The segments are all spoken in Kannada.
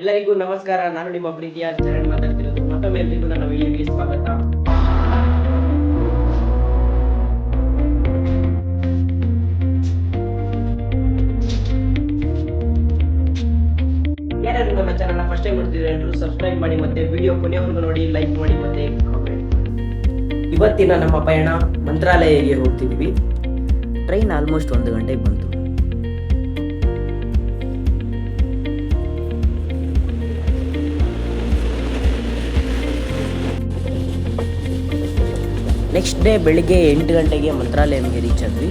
ಎಲ್ಲರಿಗೂ ನಮಸ್ಕಾರ. ನಾನು ನಿಮ್ಮ ಪ್ರೀತಿಯ ಚರಣ್ ಮಾತಾಡ್ತಿರೋದು. ಮತ್ತೊಮ್ಮೆ ಎಲ್ರಿಗೂ ನನ್ನ ವಿಡಿಯೋಗೆ ಸ್ವಾಗತ. ಯಾರು ನಮ್ಮ ಚಾನಲ್ ಫಸ್ಟ್ ಟೈಮ್ ನೋಡ್ತಿದ್ರೆ ಎಲ್ಲರೂ ಸಬ್ಸ್ಕ್ರೈಬ್ ಮಾಡಿ, ಮತ್ತೆ ವಿಡಿಯೋ ಕೊನೆವರೆಗೂ ನೋಡಿ, ಲೈಕ್ ಮಾಡಿ, ಮತ್ತೆ ಕಾಮೆಂಟ್. ಇವತ್ತಿನ ನಮ್ಮ ಪಯಣ ಮಂತ್ರಾಲಯಕ್ಕೆ ಹೋಗ್ತಿದ್ವಿ. ಟ್ರೈನ್ ಆಲ್ಮೋಸ್ಟ್ 1 ಗಂಟೆಗೆ ಬಂತು. ನೆಕ್ಸ್ಟ್ ಡೇ ಬೆಳಿಗ್ಗೆ 8 ಗಂಟೆಗೆ ಮಂತ್ರಾಲಯಂಗೆ ರೀಚ್ ಆದ್ವಿ.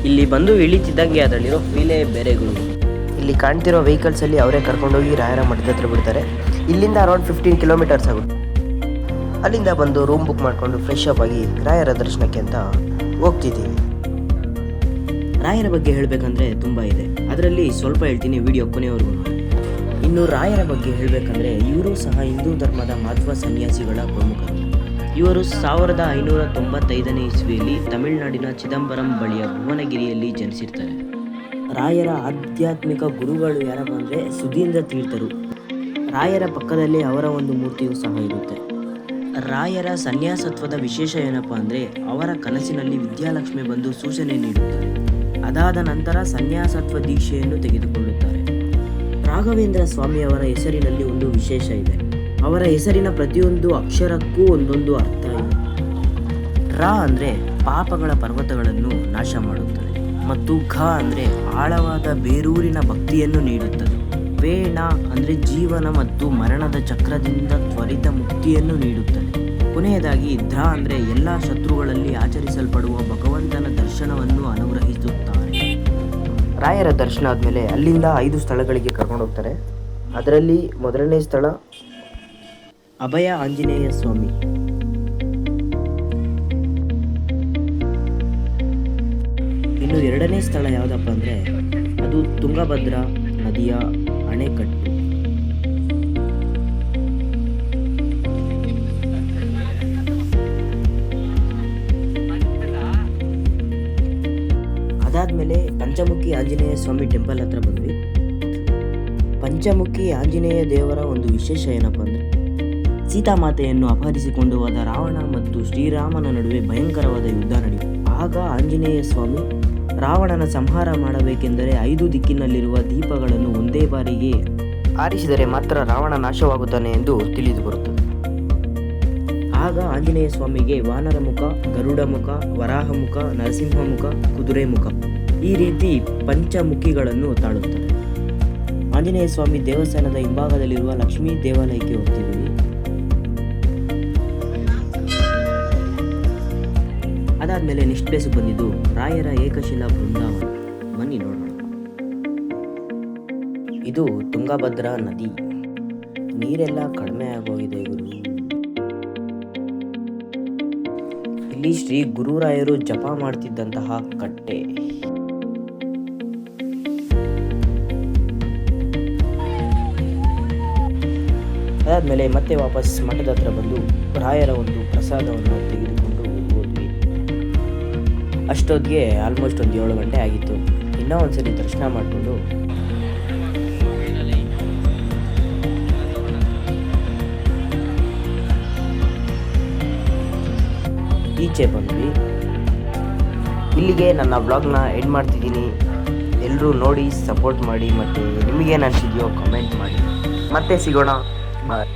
ಇಲ್ಲಿ ಬಂದು ಇಳಿತಿದ್ದಂಗೆ ಅದರಲ್ಲಿರೋ ಫೀಲೇ ಬೇರೆಗಳು. ಇಲ್ಲಿ ಕಾಣ್ತಿರೋ ವೆಹಿಕಲ್ಸಲ್ಲಿ ಅವರೇ ಕರ್ಕೊಂಡೋಗಿ ರಾಯರ ಮಠದ ಹತ್ರ ಬಿಡ್ತಾರೆ. ಇಲ್ಲಿಂದ ಅರೌಂಡ್ 15 ಕಿಲೋಮೀಟರ್ಸ್ ಆಗುತ್ತೆ. ಅಲ್ಲಿಂದ ಬಂದು ರೂಮ್ ಬುಕ್ ಮಾಡಿಕೊಂಡು ಫ್ರೆಶ್ ಅಪ್ ಆಗಿ ರಾಯರ ದರ್ಶನಕ್ಕೆ ಅಂತ ಹೋಗ್ತಿದ್ದೀವಿ. ರಾಯರ ಬಗ್ಗೆ ಹೇಳಬೇಕಂದ್ರೆ ತುಂಬ ಇದೆ, ಅದರಲ್ಲಿ ಸ್ವಲ್ಪ ಹೇಳ್ತೀನಿ, ವಿಡಿಯೋ ಕೊನೆವರೆಗೂ ನೋಡಿ. ಇನ್ನು ರಾಯರ ಬಗ್ಗೆ ಹೇಳಬೇಕಂದ್ರೆ ಇವರು ಸಹ ಹಿಂದೂ ಧರ್ಮದ ಮಧ್ವ ಸನ್ಯಾಸಿಗಳ ಪ್ರಮುಖರು. ಇವರು 1595ನೇ ಇಸ್ವಿಯಲ್ಲಿ ತಮಿಳುನಾಡಿನ ಚಿದಂಬರಂ ಬಳಿಯ ಭುವನಗಿರಿಯಲ್ಲಿ ಜನಿಸಿರ್ತಾರೆ. ರಾಯರ ಆಧ್ಯಾತ್ಮಿಕ ಗುರುಗಳು ಯಾರಪ್ಪ ಅಂದರೆ ಸುಧೀಂದ್ರ ತೀರ್ಥರು. ರಾಯರ ಪಕ್ಕದಲ್ಲಿ ಅವರ ಒಂದು ಮೂರ್ತಿಯೂ ಸಹ ಇರುತ್ತೆ. ರಾಯರ ಸನ್ಯಾಸತ್ವದ ವಿಶೇಷ ಏನಪ್ಪ ಅಂದರೆ ಅವರ ಕನಸಿನಲ್ಲಿ ವಿದ್ಯಾಲಕ್ಷ್ಮಿ ಬಂದು ಸೂಚನೆ ನೀಡುತ್ತಾರೆ. ಅದಾದ ನಂತರ ಸನ್ಯಾಸತ್ವ ದೀಕ್ಷೆಯನ್ನು ತೆಗೆದುಕೊಳ್ಳುತ್ತಾರೆ. ರಾಘವೇಂದ್ರ ಸ್ವಾಮಿಯವರ ಹೆಸರಿನಲ್ಲಿ ಒಂದು ವಿಶೇಷ ಇದೆ. ಅವರ ಹೆಸರಿನ ಪ್ರತಿಯೊಂದು ಅಕ್ಷರಕ್ಕೂ ಒಂದೊಂದು ಅರ್ಥ ಇದೆ. ರಾ ಅಂದರೆ ಪಾಪಗಳ ಪರ್ವತಗಳನ್ನು ನಾಶ ಮಾಡುತ್ತದೆ, ಮತ್ತು ಘ ಅಂದರೆ ಆಳವಾದ ಬೇರೂರಿನ ಭಕ್ತಿಯನ್ನು ನೀಡುತ್ತದೆ. ವೇಣ ಅಂದರೆ ಜೀವನ ಮತ್ತು ಮರಣದ ಚಕ್ರದಿಂದ ತ್ವರಿತ ಮುಕ್ತಿಯನ್ನು ನೀಡುತ್ತದೆ. ಕೊನೆಯದಾಗಿ ಧ್ರ ಅಂದರೆ ಎಲ್ಲ ಶತ್ರುಗಳಲ್ಲಿ ಆಚರಿಸಲ್ಪಡುವ ಭಗವಂತನ ದರ್ಶನವನ್ನು ಅನುಗ್ರಹಿಸುತ್ತಾರೆ. ರಾಯರ ದರ್ಶನ ಆದಮೇಲೆ ಅಲ್ಲಿಂದ 5 ಸ್ಥಳಗಳಿಗೆ ಕರ್ಕೊಂಡು ಹೋಗ್ತಾರೆ. ಅದರಲ್ಲಿ ಮೊದಲನೇ ಸ್ಥಳ ಅಭಯ ಆಂಜನೇಯ ಸ್ವಾಮಿ. ಇನ್ನು 2ನೇ ಸ್ಥಳ ಯಾವುದಪ್ಪ ಅಂದರೆ ಅದು ತುಂಗಭದ್ರಾ ನದಿಯ ಅಣೆಕಟ್ಟು. ಅದಾದಮೇಲೆ ಪಂಚಮುಖಿ ಆಂಜನೇಯ ಸ್ವಾಮಿ ಟೆಂಪಲ್ ಹತ್ರ ಬಂದ್ವಿ. ಪಂಚಮುಖಿ ಆಂಜನೇಯ ದೇವರ ಒಂದು ವಿಶೇಷ ಏನಪ್ಪ ಅಂದರೆ ಸೀತಾಮಾತೆಯನ್ನು ಅಪಹರಿಸಿಕೊಂಡು ಹೋದ ರಾವಣ ಮತ್ತು ಶ್ರೀರಾಮನ ನಡುವೆ ಭಯಂಕರವಾದ ಯುದ್ಧ ನಡೆಯಿತು. ಆಗ ಆಂಜನೇಯ ಸ್ವಾಮಿ ರಾವಣನ ಸಂಹಾರ ಮಾಡಬೇಕೆಂದರೆ 5 ದಿಕ್ಕಿನಲ್ಲಿರುವ ದೀಪಗಳನ್ನು ಒಂದೇ ಬಾರಿಗೆ ಆರಿಸಿದರೆ ಮಾತ್ರ ರಾವಣ ನಾಶವಾಗುತ್ತಾನೆ ಎಂದು ತಿಳಿದು ಬರುತ್ತದೆ. ಆಗ ಆಂಜನೇಯ ಸ್ವಾಮಿಗೆ ವಾನರ ಮುಖ, ಗರುಡ ಮುಖ, ವರಾಹ ಮುಖ, ನರಸಿಂಹ ಮುಖ, ಕುದುರೆ ಮುಖ, ಈ ರೀತಿ ಪಂಚಮುಖಿಗಳನ್ನು ತಾಳುತ್ತದೆ. ಆಂಜನೇಯ ಸ್ವಾಮಿ ದೇವಸ್ಥಾನದ ಹಿಂಭಾಗದಲ್ಲಿರುವ ಲಕ್ಷ್ಮೀ ದೇವಾಲಯಕ್ಕೆ ಹೋಗ್ತಿದ್ದೀವಿ. ಅದಾದಮೇಲೆ ನೆಕ್ಸ್ಟ್ ಪ್ಲೇಸಿಗೆ ಬಂದಿದ್ದು ರಾಯರ ಏಕಶಿಲಾ ಬೃಂದಾವನ. ಬನ್ನಿ ನೋಡೋಣ. ಇದು ತುಂಗಭದ್ರಾ ನದಿ. ನೀರೆಲ್ಲ ಕಡಿಮೆ ಆಗೋಗಿದೆ ಗುರು. ಇಲ್ಲಿ ಶ್ರೀ ಗುರುರಾಯರು ಜಪ ಮಾಡ್ತಿದ್ದಂತಹ ಕಟ್ಟೆ. ಅದಾದಮೇಲೆ ಮತ್ತೆ ವಾಪಸ್ ಮಠದ ಹತ್ರ ಬಂದು ರಾಯರ ಒಂದು ಪ್ರಸಾದವನ್ನು ತೆಗೆದುಕೊಂಡು ಹೋದ್ವಿ. ಅಷ್ಟೊತ್ತಿಗೆ ಆಲ್ಮೋಸ್ಟ್ ಒಂದು 7 ಗಂಟೆ ಆಗಿತ್ತು. ಇನ್ನೂ ಒಂದ್ಸರಿ ದರ್ಶನ ಮಾಡಿಕೊಂಡು ಈಚೆ ಬಂದ್ವಿ. ಇಲ್ಲಿಗೆ ನನ್ನ ವ್ಲಾಗ್ನ ಎಂಡ್ ಮಾಡ್ತಿದ್ದೀನಿ. ಎಲ್ಲರೂ ನೋಡಿ ಸಪೋರ್ಟ್ ಮಾಡಿ, ಮತ್ತು ನಿಮಗೇನು ಅನಿಸಿದೆಯೋ ಕಮೆಂಟ್ ಮಾಡಿ. ಮತ್ತೆ ಸಿಗೋಣ. ಬಾಯ್.